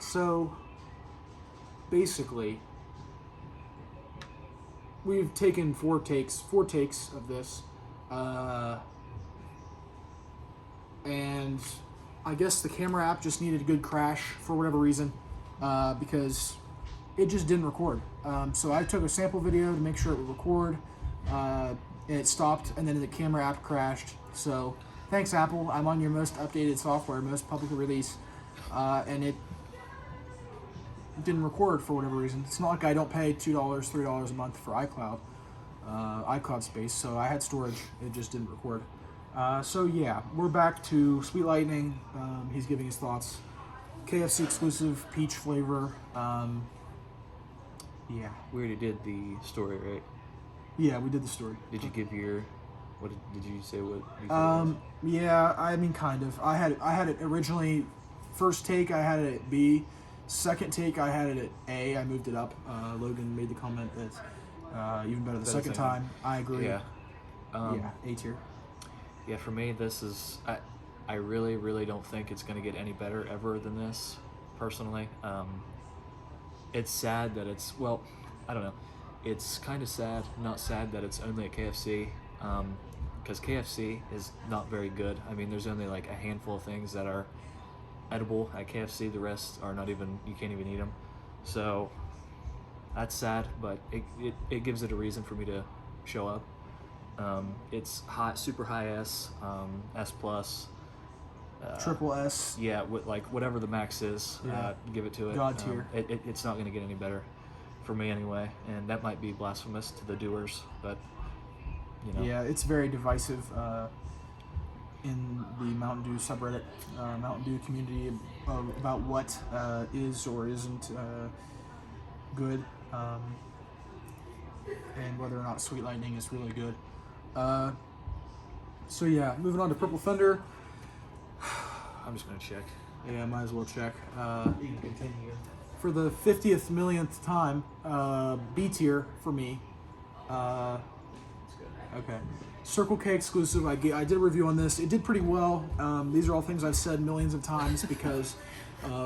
So basically, we've taken four takes of this, and I guess the camera app just needed a good crash for whatever reason, because it just didn't record. So I took a sample video to make sure it would record, and it stopped, and then the camera app crashed. So thanks, Apple. I'm on your most updated software, most public release, and it didn't record for whatever reason. It's not like I don't pay $2, $3 a month for iCloud space, so I had storage. It just didn't record. So yeah, we're back to Sweet Lightning. He's giving his thoughts. KFC exclusive, peach flavor. Yeah. We already did the story, right? Yeah, we did the story. Did you give your... What did you say? What? You thought it was? Yeah, I mean, kind of. I had it originally. First take, I had it at B. Second take, I had it at A. I moved it up. Logan made the comment that even better the second time. I agree. Yeah. Yeah, A tier. Yeah, for me, this is... I really, really don't think it's going to get any better ever than this, personally. It's sad that it's... Well, I don't know. It's kind of sad, not sad that it's only at KFC. Because KFC is not very good. I mean, there's only like a handful of things that are edible at KFC. The rest are not even, you can't even eat them. So that's sad, but it gives it a reason for me to show up. It's high, super high S, S plus, Triple S. yeah, with like whatever the max is, Yeah. give it to it. God tier. It's not going to get any better for me anyway, and that might be blasphemous to the doers, but you know. Yeah, it's very divisive in the Mountain Dew subreddit, Mountain Dew community, about what is or isn't good, and whether or not Sweet Lightning is really good. So yeah, moving on to Purple Thunder. I'm just going to check. Yeah, might as well check. You can continue. For the 50th millionth time, B tier for me. Okay. Circle K exclusive. I did a review on this. It did pretty well. These are all things I've said millions of times because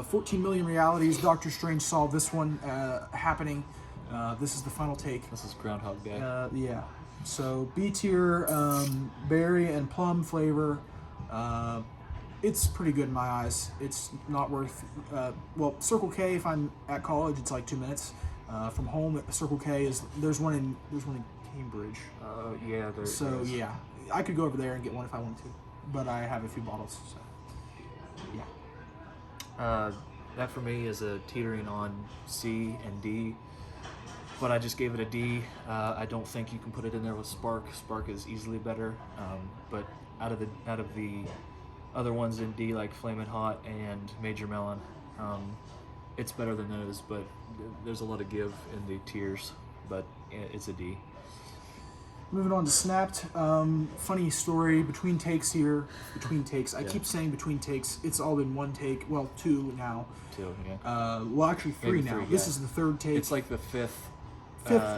14 million realities. Doctor Strange saw this one happening. This is the final take. This is Groundhog Day. Yeah. So B tier, berry and plum flavor. It's pretty good in my eyes. It's not worth. Well, Circle K. If I'm at college, it's like 2 minutes. From home, Circle K is there's one in Cambridge. Yeah. So yeah, I could go over there and get one if I wanted to, but I have a few bottles. So yeah. That for me is a teetering on C and D, but I just gave it a D. I don't think you can put it in there with Spark. Spark is easily better, but out of the other ones in D, like Flamin' Hot and Major Melon, it's better than those, but there's a lot of give in the tiers, but it's a D. Moving on to Snapped. Funny story, between takes here. Between takes. I keep saying between takes. It's all been one take. Well, two now. Two, yeah. Well, actually three Maybe now. three, This yeah. is the third take. It's like the fifth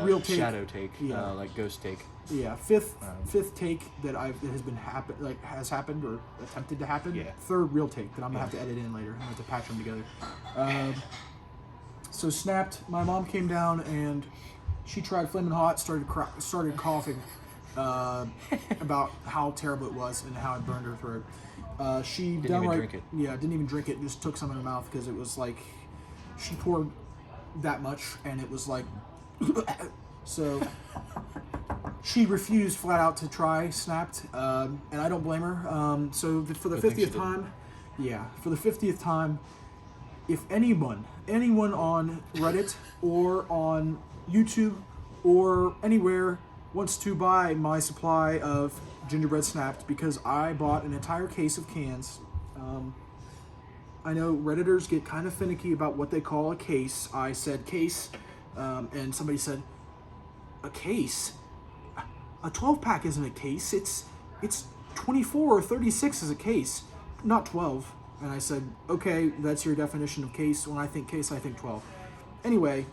real take. shadow take, Yeah. like ghost take. Yeah, fifth take that has happened or attempted to happen. Yeah. Third real take that I'm gonna have to edit in later. I'm gonna have to patch them together. So Snapped. My mom came down and she tried Flamin' Hot. Started coughing about how terrible it was and how it burned her throat. She Didn't even drink it. Yeah, didn't even drink it. Just took some in her mouth because it was like she poured that much and it was like so. She refused flat out to try Snapped, and I don't blame her. So for the 50th time, for the 50th time, if anyone on Reddit or on YouTube or anywhere wants to buy my supply of gingerbread Snapped, because I bought an entire case of cans. I know Redditors get kind of finicky about what they call a case. I said case, and somebody said, a case? A 12-pack isn't a case. It's 24 or 36 is a case, not 12. And I said, okay, that's your definition of case. When I think case, I think 12. Anyway,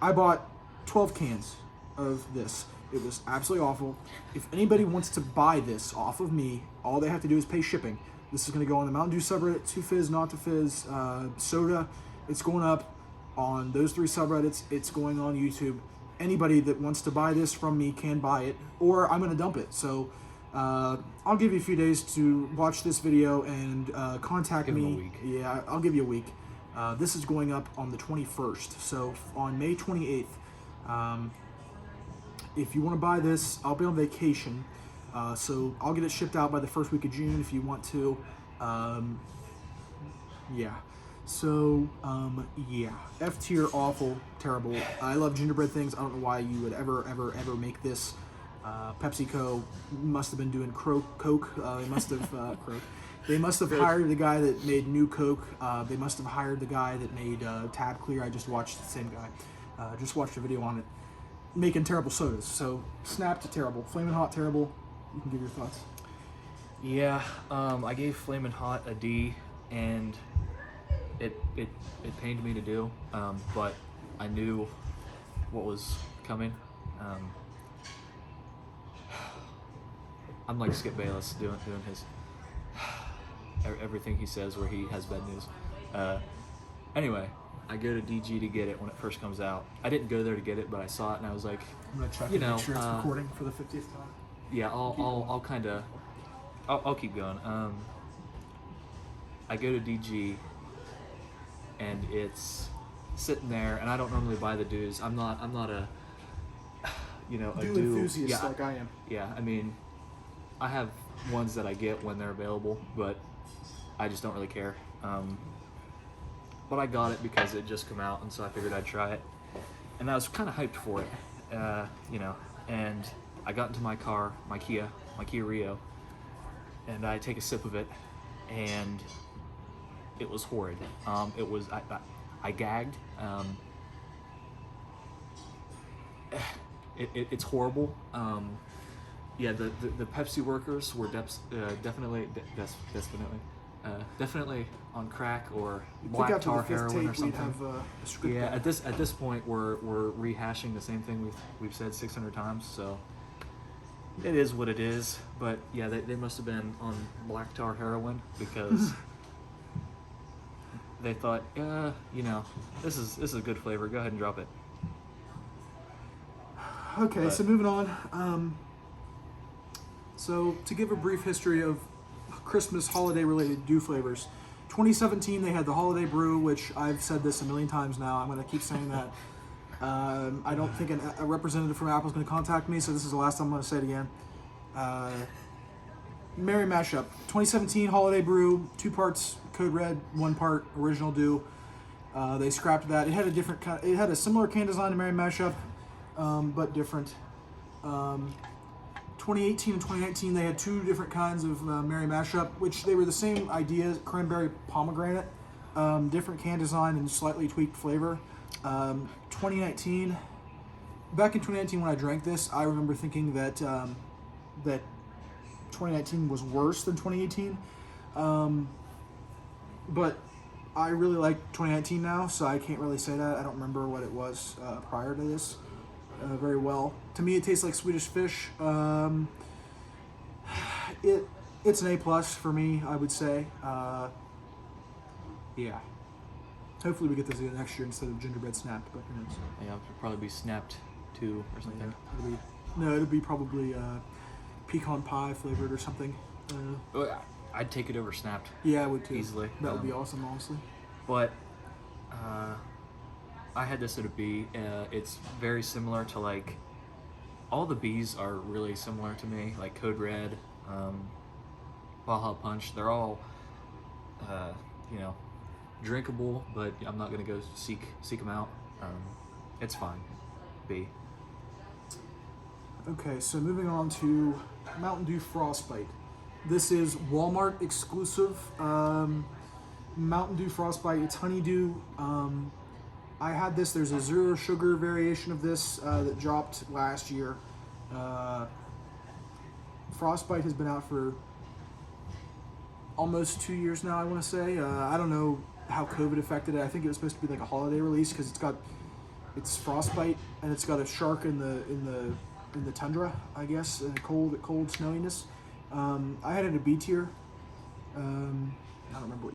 I bought 12 cans of this. It was absolutely awful. If anybody wants to buy this off of me, all they have to do is pay shipping. This is going to go on the Mountain Dew subreddit, To Fizz, Not To Fizz, Soda. It's going up on those 3 subreddits. It's going on YouTube. Anybody that wants to buy this from me can buy it, or I'm going to dump it. So I'll give you a few days to watch this video and contact Give me. him a week. Yeah, I'll give you a week. This is going up on the 21st. So on May 28th, if you want to buy this, I'll be on vacation. So I'll get it shipped out by the first week of June if you want to. Yeah. So, yeah. F tier, awful, terrible. I love gingerbread things. I don't know why you would ever make this. PepsiCo must have been doing Coke. They must have Croak. They must have hired the guy that made New Coke. They must have hired the guy that made Tab Clear. I just watched the same guy. Just watched a video on it. Making terrible sodas. So, Snap to terrible. Flamin' Hot, terrible. You can give your thoughts. Yeah, I gave Flamin' Hot a D, and it pained me to do, but I knew what was coming. I'm like Skip Bayless doing his everything he says where he has bad news. Anyway, I go to DG to get it when it first comes out. I didn't go there to get it, but I saw it and I was like, I'm gonna check you and know, make sure it's recording for the 50th time. yeah, I'll kind of, I'll keep going. I go to DG, and it's sitting there, and I don't normally buy the Dews. I'm not a, you know, a Dew Dew enthusiast like I am. Yeah, I mean, I have ones that I get when they're available, but I just don't really care. But I got it because it just come out, and so I figured I'd try it, and I was kind of hyped for it, you know. And I got into my car, my Kia Rio, and I take a sip of it, and it was horrid. It was I gagged. It's horrible. Yeah, the Pepsi workers were definitely on crack or black tar heroin or something. Yeah, at this point we're rehashing the same thing we've said 600 times. So it is what it is. But yeah, they must have been on black tar heroin because they thought, you know, this is a good flavor. Go ahead and drop it. Okay, so moving on. So to give a brief history of Christmas holiday-related Dew flavors, 2017 they had the Holiday Brew, which I've said this a million times now. I'm going to keep saying that. I don't think a representative from Apple is going to contact me, so this is the last time I'm going to say it again. Merry Mashup, 2017 Holiday Brew, 2 parts Code Red, 1 part original Dew. They scrapped that. It had a different kind. It had a similar can design to Merry Mashup, but different. 2018 and 2019 they had 2 different kinds of Merry Mashup, which they were the same idea, cranberry pomegranate, different can design and slightly tweaked flavor. 2019, back in 2019 when I drank this, I remember thinking that that 2019 was worse than 2018, but I really like 2019 now, so I can't really say that. I don't remember what it was prior to this very well. To me, it tastes like Swedish Fish. It's an A+ for me, I would say. Yeah. Hopefully we get this again next year instead of gingerbread snapped, but who knows? Yeah, it'll probably be Snapped 2 or something. Yeah, it'll be probably pecan pie flavored or something. I'd take it over Snapped. Yeah, I would too. Easily. That would be awesome, honestly. But I had this at a B. It's very similar to, like, all the Bs are really similar to me, like Code Red, Baja Punch. They're all, you know, drinkable, but I'm not gonna go seek them out. It's fine. B. Okay, so moving on to Mountain Dew Frostbite. This is Walmart exclusive. Mountain Dew Frostbite. It's honeydew. I had this. There's a 0 sugar variation of this that dropped last year. Frostbite has been out for almost 2 years now, I want to say. I don't know how COVID affected it. I think it was supposed to be like a holiday release because it's Frostbite and it's got a shark in the tundra, I guess, and cold snowiness. I had it a B tier.